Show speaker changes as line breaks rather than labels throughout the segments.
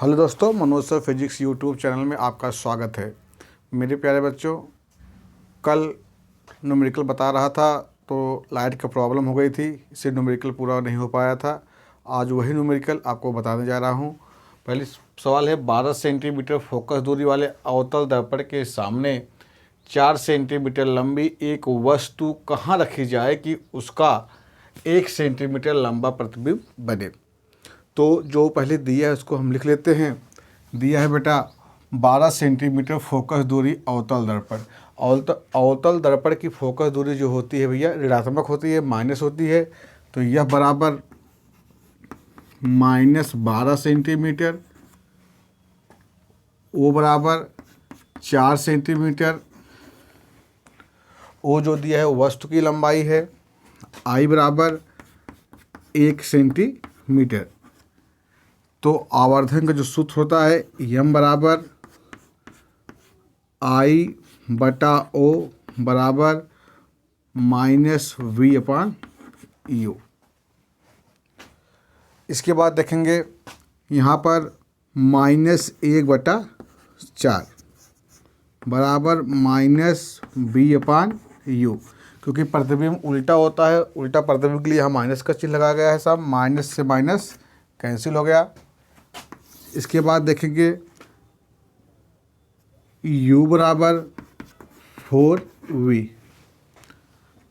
Hello दोस्तों, Manoj sir physics YouTube channel में आपका स्वागत है। मेरे प्यारे बच्चों, कल न्यूमेरिकल बता रहा था तो लाइट का प्रॉब्लम हो गई थी, इससे न्यूमेरिकल पूरा नहीं हो पाया था। आज वही न्यूमेरिकल आपको बताने जा रहा हूँ। पहली सवाल है, 12 सेंटीमीटर फोकस दूरी वाले अवतल दर्पण के सामने 4 सेंटीमीटर लंबी एक वस्तु कहाँ रखी जाए कि उसका 1 सेंटीमीटर लंबा प्रतिबिंब बने। तो जो पहले दिया है उसको हम लिख लेते हैं। दिया है बेटा 12 सेंटीमीटर फोकस दूरी अवतल दर्पण। अवतल दर्पण की फोकस दूरी जो होती है भैया ऋणात्मक होती है, माइनस होती है। तो यह बराबर -12 सेंटीमीटर, ओ बराबर 4 सेंटीमीटर। ओ जो दिया है वस्तु की लंबाई है, आई बराबर 1 सेंटीमीटर। तो आवर्धन का जो सूत्र होता है यम बराबर आई बटा ओ बराबर -v/u। इसके बाद देखेंगे यहाँ पर -1/4 बराबर -v/u, क्योंकि प्रतिबिंब उल्टा होता है। उल्टा प्रतिबिंब के लिए यहाँ माइनस का चिन्ह लगा गया है साहब। माइनस से माइनस कैंसिल हो गया। इसके बाद देखेंगे u बराबर 4v।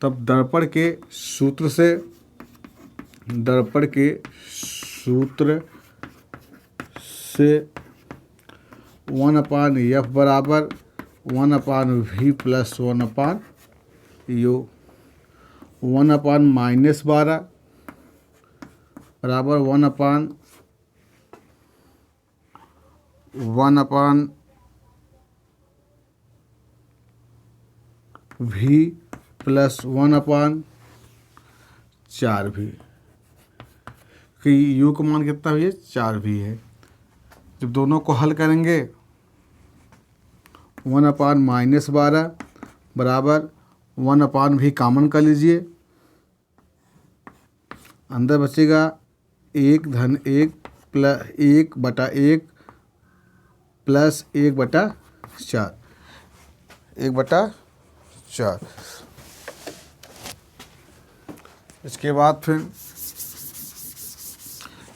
तब दर्पण के सूत्र से 1/f बराबर 1/v + 1/u। 1/-12 बराबर 1/v + 1/4v। कि u का मान कितना है, 4v है। जब दोनों को हल करेंगे 1/-12 बराबर 1/v कॉमन कर लीजिए, अंदर बचेगा 1-1 + 1/1 + 1/4। 1/4। इसके बाद फिर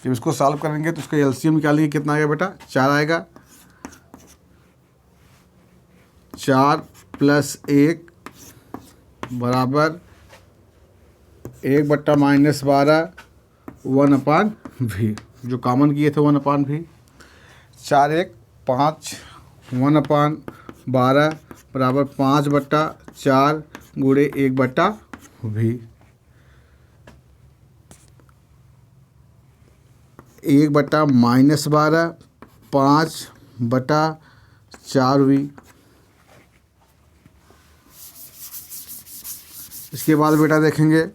जब इसको सॉल्व करेंगे तो इसका एलसीएम निकालेंगे, कितना आएगा बेटा, 4 आएगा। 4 + 1 बराबर 1/-12 1/v, जो कॉमन किए थे 1/v। 4 1 5 1/12 बराबर 5/4 गुणे 1/v। 1/-12 5/4v। इसके बाद बेटा देखेंगे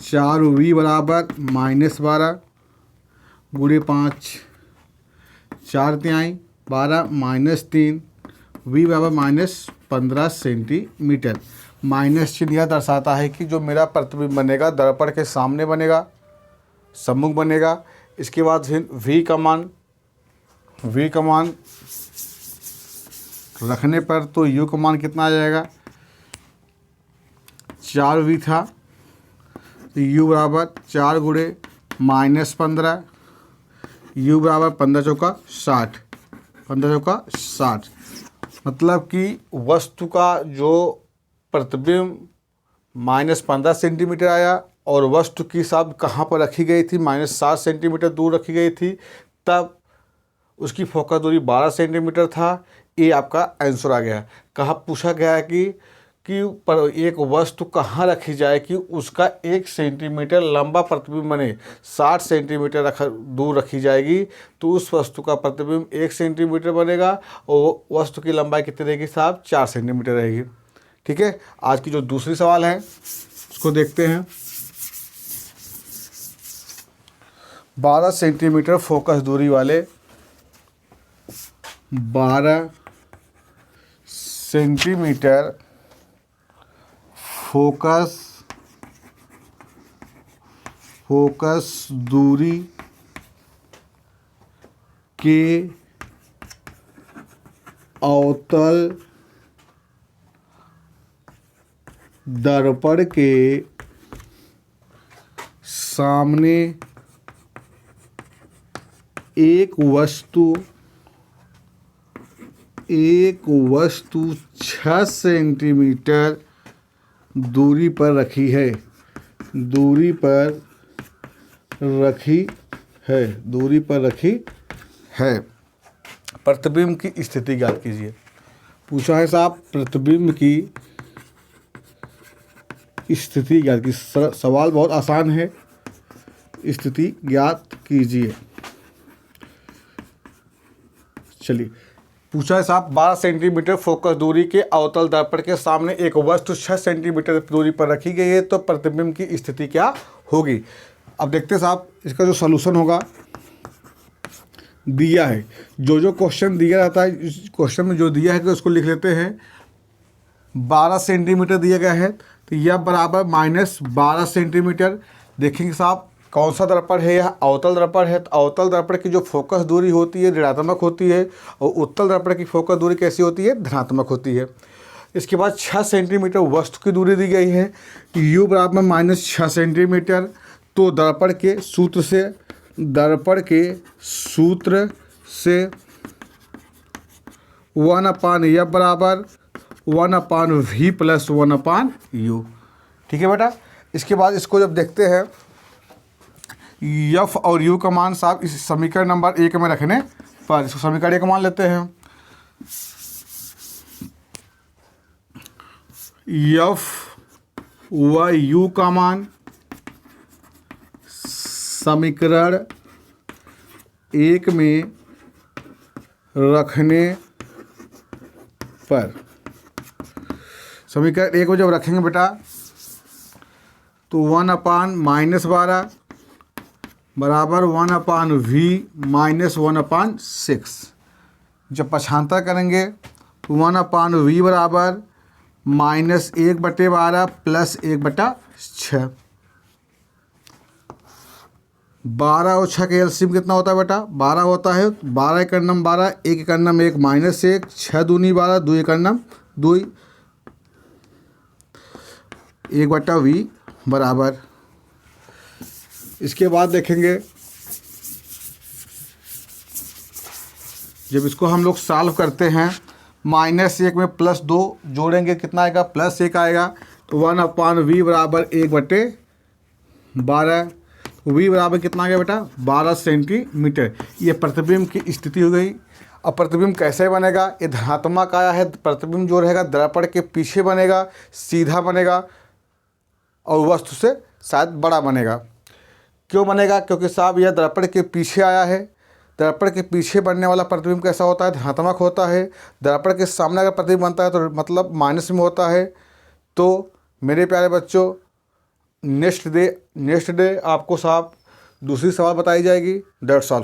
4v बराबर -12 गुणे 5, 4 तिहाई 12 -3, v बराबर -15 सेंटीमीटर। माइनस चिन्ह यह दर्शाता है कि जो मेरा प्रतिबिंब बनेगा दर्पण के सामने बनेगा, सम्मुख बनेगा। इसके बाद फिर v का मान रखने पर तो u का मान कितना आ जाएगा, 4v था तो u बराबर 4 गुणे -15, u बराबर 15 चौका 60, 15 चौका 60। मतलब कि वस्तु का जो प्रतिबिंब -15 सेंटीमीटर आया और वस्तु की साहब कहाँ पर रखी गई थी, -7 सेंटीमीटर दूर रखी गई थी, तब उसकी फोकस दूरी 12 सेंटीमीटर था। ये आपका आंसर आ गया। कहाँ पूछा गया है कि पर एक वस्तु कहाँ रखी जाए कि उसका 1 सेंटीमीटर लंबा प्रतिबिंब बने, 60 सेंटीमीटर दूर रखी जाएगी तो उस वस्तु का प्रतिबिंब 1 सेंटीमीटर बनेगा और वस्तु की लंबाई कितनी रहेगी साहब, 4 सेंटीमीटर रहेगी। ठीक है। आज की जो दूसरी सवाल है उसको देखते हैं। 12 सेंटीमीटर फोकस दूरी वाले 12 सेंटीमीटर फोकस दूरी के अवतल दर्पण के सामने एक वस्तु 6 सेंटीमीटर दूरी पर रखी है। प्रतिबिंब की स्थिति ज्ञात कीजिए। पूछा है साहब प्रतिबिंब की स्थिति ज्ञात कीजिए। सवाल बहुत आसान है। स्थिति ज्ञात कीजिए। चलिए, पूछा है साहब 12 सेंटीमीटर फोकस दूरी के अवतल दर्पण के सामने एक वस्तु 6 सेंटीमीटर दूरी पर रखी गई है, तो प्रतिबिंब की स्थिति क्या होगी। अब देखते हैं साहब इसका जो सलूशन होगा दिया है। जो क्वेश्चन दिया रहता है, क्वेश्चन में जो दिया है कि उसको लिख लेते हैं। 12 सेंटीमीटर दिया गया है तो यह बराबर -12 सेंटीमीटर। देखेंगे साहब कौन सा दर्पण है, यह अवतल दर्पण है। तो अवतल दर्पण की जो फोकस दूरी होती है ऋणात्मक होती है और उत्तल दर्पण की फोकस दूरी कैसी होती है, धनात्मक होती है। इसके बाद 6 सेंटीमीटर वस्तु की दूरी दी गई है, u बराबर -6 सेंटीमीटर। तो दर्पण के सूत्र से 1/f बराबर 1/v + 1/u। ठीक है बेटा। इसके बाद इसको जब देखते हैं f और u का मान साहब इस समीकरण नंबर 1 में रखने पर, इसको समीकरण 1 मान लेते हैं। f व u का मान समीकरण 1 में रखने पर, समीकरण 1 को जब रखेंगे बेटा तो 1/-12 बराबर 1/v - 1/6। जब पक्षांतर करेंगे तो 1/v बराबर -1/12 + 1/6। 12 और 6 का एलसीएम कितना होता है बेटा, 12 होता है। 12 एक अन्नम 12, 1 एक अन्नम 1 -1, 6 दूनी 12, 2 एक अन्नम 2, 1/v बराबर। इसके बाद देखेंगे जब इसको हम लोग सॉल्व करते हैं, -1 में +2 जोड़ेंगे कितना आएगा, +1 आएगा। तो 1/v बराबर 1/12। v बराबर कितना आ गया बेटा, 12 सेंटीमीटर। ये प्रतिबिंब की स्थिति हो गई। अब प्रतिबिंब कैसे बनेगा, ये धनात्मक आया है। प्रतिबिंब जो रहेगा दर्पण के पीछे बनेगा, सीधा बनेगा और वस्तु से शायद बड़ा बनेगा। क्यों बनेगा, क्योंकि साहब यह दर्पण के पीछे आया है। दर्पण के पीछे बनने वाला प्रतिबिंब कैसा होता है, धनात्मक होता है। दर्पण के सामने अगर प्रतिबिंब बनता है तो मतलब माइनस में होता है। तो मेरे प्यारे बच्चों, नेक्स्ट डे आपको साहब दूसरी सवाल बताई जाएगी। That's all.